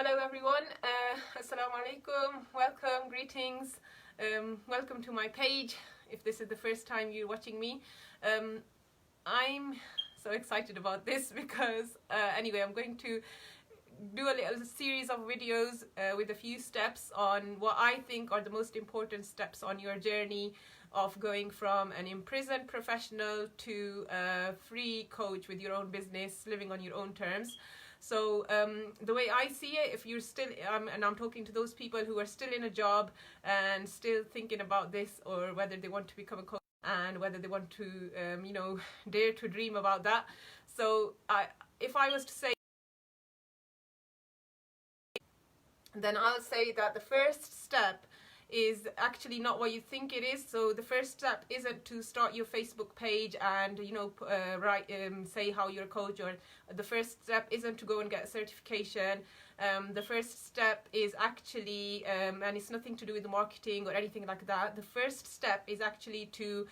Hello everyone, assalamu alaikum, welcome, greetings, welcome to my page if this is the first time you're watching me. I'm so excited about this because anyway, I'm going to do a little series of videos with a few steps on what I think are the most important steps on your journey of going from an imprisoned professional to a free coach with your own business, living on your own terms. So the way I see it, if you're still, and I'm talking to those people who are still in a job and still thinking about this, or whether they want to become a coach and whether they want to, dare to dream about that. So if I was to say, then I'll say that the first step is actually not what you think it is. So the first step isn't to start your Facebook page and say how you're a coach, or the first step isn't to go and get a certification. The first step is actually and it's nothing to do with the marketing or anything like that. The first step is actually to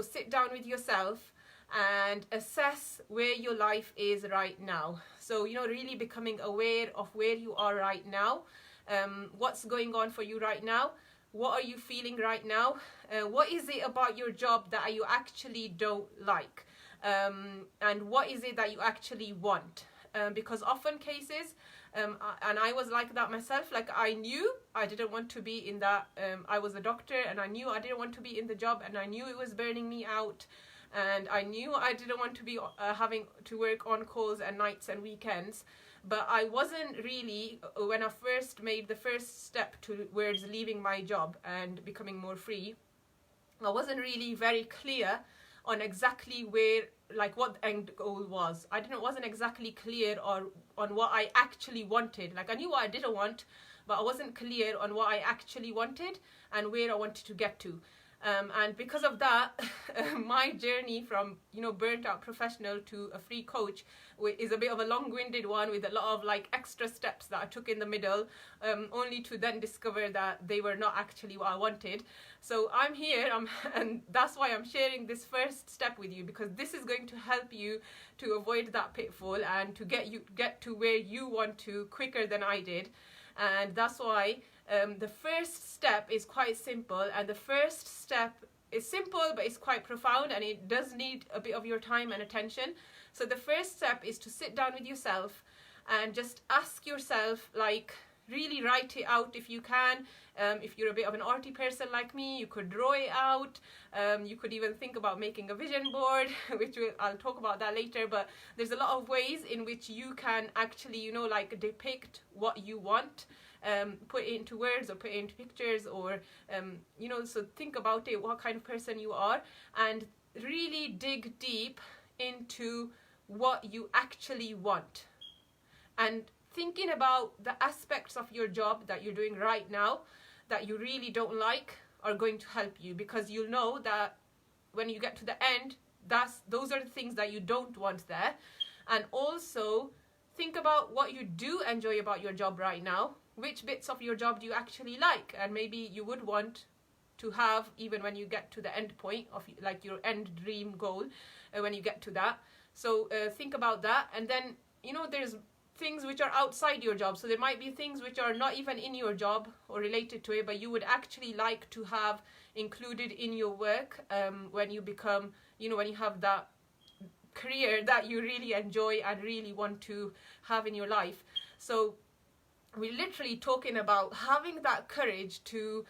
sit down with yourself and assess where your life is right now. So really becoming aware of where you are right now, what's going on for you right now. What are you feeling right now? What is it about your job that you actually don't like? And what is it that you actually want? Because often cases, and I was like that myself, like I knew I didn't want to be in that, I was a doctor and I knew I didn't want to be in the job, and I knew it was burning me out, and I knew I didn't want to be having to work on calls and nights and weekends. But I wasn't really, when I first made the first step towards leaving my job and becoming more free, I wasn't really very clear on exactly where, like what the end goal was. Wasn't exactly clear on what I actually wanted. Like I knew what I didn't want, but I wasn't clear on what I actually wanted and where I wanted to get to. And because of that, my journey from burnt out professional to a free coach is a bit of a long-winded one, with a lot of like extra steps that I took in the middle, only to then discover that they were not actually what I wanted. So I'm here, and that's why I'm sharing this first step with you, because this is going to help you to avoid that pitfall and to get to where you want to quicker than I did. And that's why the first step is quite simple, and the first step is simple but it's quite profound, and it does need a bit of your time and attention. So the first step is to sit down with yourself and just ask yourself, like really write it out if you can. If you're a bit of an arty person like me, you could draw it out. You could even think about making a vision board, which I'll talk about that later. But there's a lot of ways in which you can actually depict what you want, put it into words or put it into pictures, or so think about it, what kind of person you are, and really dig deep into what you actually want. And thinking about the aspects of your job that you're doing right now that you really don't like are going to help you, because you'll know that when you get to the end, those are the things that you don't want there. And also think about what you do enjoy about your job right now. Which bits of your job do you actually like, and maybe you would want to have even when you get to the end point of like your end dream goal, when you get to that. So think about that. And then there's things which are outside your job. So there might be things which are not even in your job or related to it, but you would actually like to have included in your work when you become, when you have that career that you really enjoy and really want to have in your life. So we're literally talking about having that courage to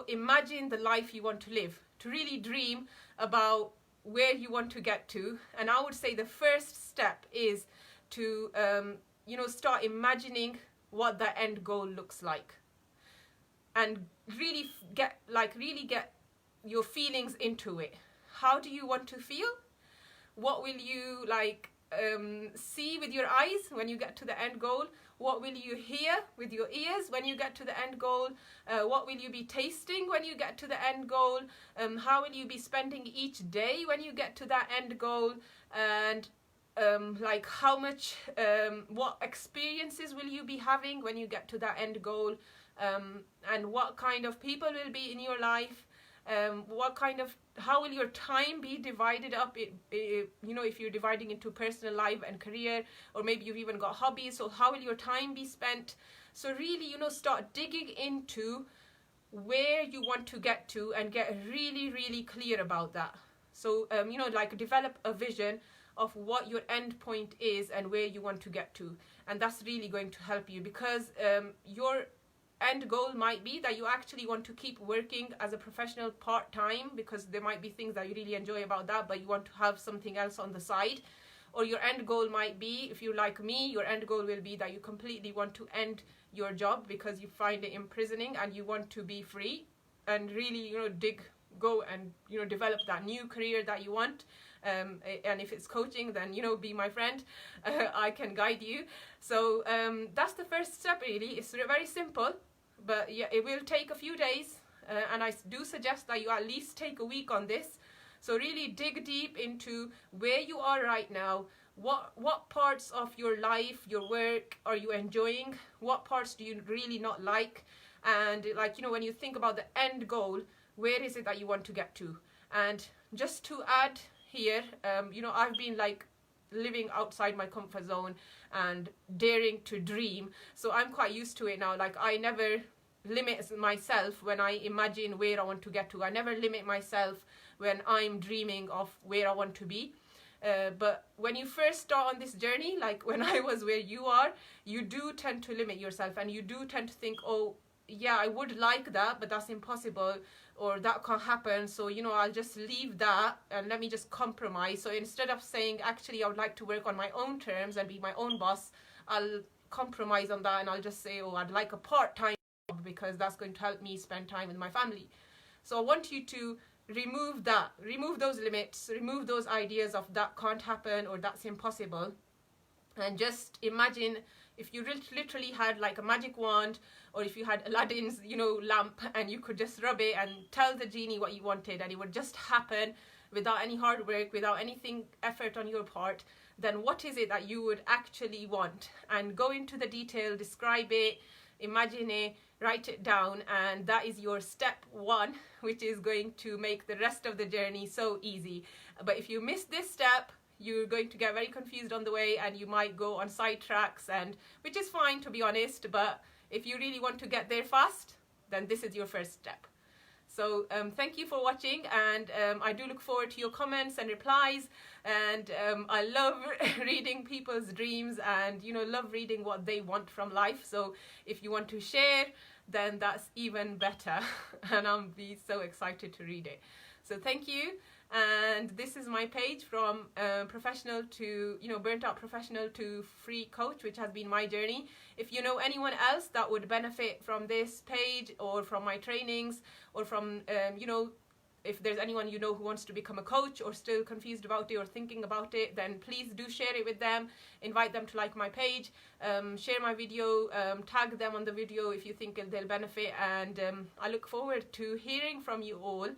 imagine the life you want to live, to really dream about where you want to get to. And I would say the first step is to start imagining what the end goal looks like, and really get your feelings into it. How do you want to feel? What will you see with your eyes when you get to the end goal? What will you hear with your ears when you get to the end goal? What will you be tasting when you get to the end goal? How will you be spending each day when you get to that end goal? And how much, what experiences will you be having when you get to that end goal? And what kind of people will be in your life? How will your time be divided up, if you're dividing into personal life and career, or maybe you've even got hobbies, so how will your time be spent? So really, start digging into where you want to get to and get really, really clear about that. So, develop a vision of what your end point is and where you want to get to. And that's really going to help you, because your end goal might be that you actually want to keep working as a professional part-time, because there might be things that you really enjoy about that, but you want to have something else on the side. Or your end goal might be, if you're like me, your end goal will be that you completely want to end your job because you find it imprisoning and you want to be free and really, go and, develop that new career that you want. And if it's coaching, then, be my friend. I can guide you. So that's the first step, really. It's very simple, but yeah, it will take a few days. And I do suggest that you at least take a week on this. So really dig deep into where you are right now. What parts of your life, your work, are you enjoying? What parts do you really not like? And when you think about the end goal, where is it that you want to get to? And just to add here, I've been living outside my comfort zone and daring to dream. So I'm quite used to it now. I never limit myself when I imagine where I want to get to. I never limit myself when I'm dreaming of where I want to be. But when you first start on this journey, like when I was where you are, you do tend to limit yourself, and you do tend to think, oh, yeah, I would like that, but that's impossible, or that can't happen, so I'll just leave that and let me just compromise. So instead of saying, actually, I would like to work on my own terms and be my own boss, I'll compromise on that and I'll just say, oh, I'd like a part-time job because that's going to help me spend time with my family. So I want you to remove those limits, remove those ideas of that can't happen or that's impossible, and just imagine if you literally had a magic wand, or if you had Aladdin's lamp, and you could just rub it and tell the genie what you wanted and it would just happen without any hard work, without anything effort on your part. Then what is it that you would actually want? And go into the detail, describe it, imagine it, write it down, and that is your step one, which is going to make the rest of the journey so easy. But if you miss this step, you're going to get very confused on the way, and you might go on side tracks, and which is fine, to be honest. But if you really want to get there fast, then this is your first step. So thank you for watching, and I do look forward to your comments and replies, and I love reading people's dreams, and love reading what they want from life. So if you want to share, then that's even better and I'll be so excited to read it. So thank you. And this is my page, from professional to burnt out professional to free coach, which has been my journey. If you know anyone else that would benefit from this page, or from my trainings, or from if there's anyone who wants to become a coach or still confused about it or thinking about it, then please do share it with them. Invite them to like my page, share my video, tag them on the video if you think they'll benefit, and I look forward to hearing from you all,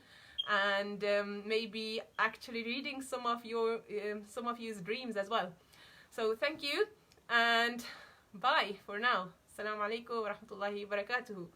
and maybe actually reading some of you's dreams as well. So thank you, and bye for now. Assalamu alaikum wa rahmatullahi wa barakatuhu.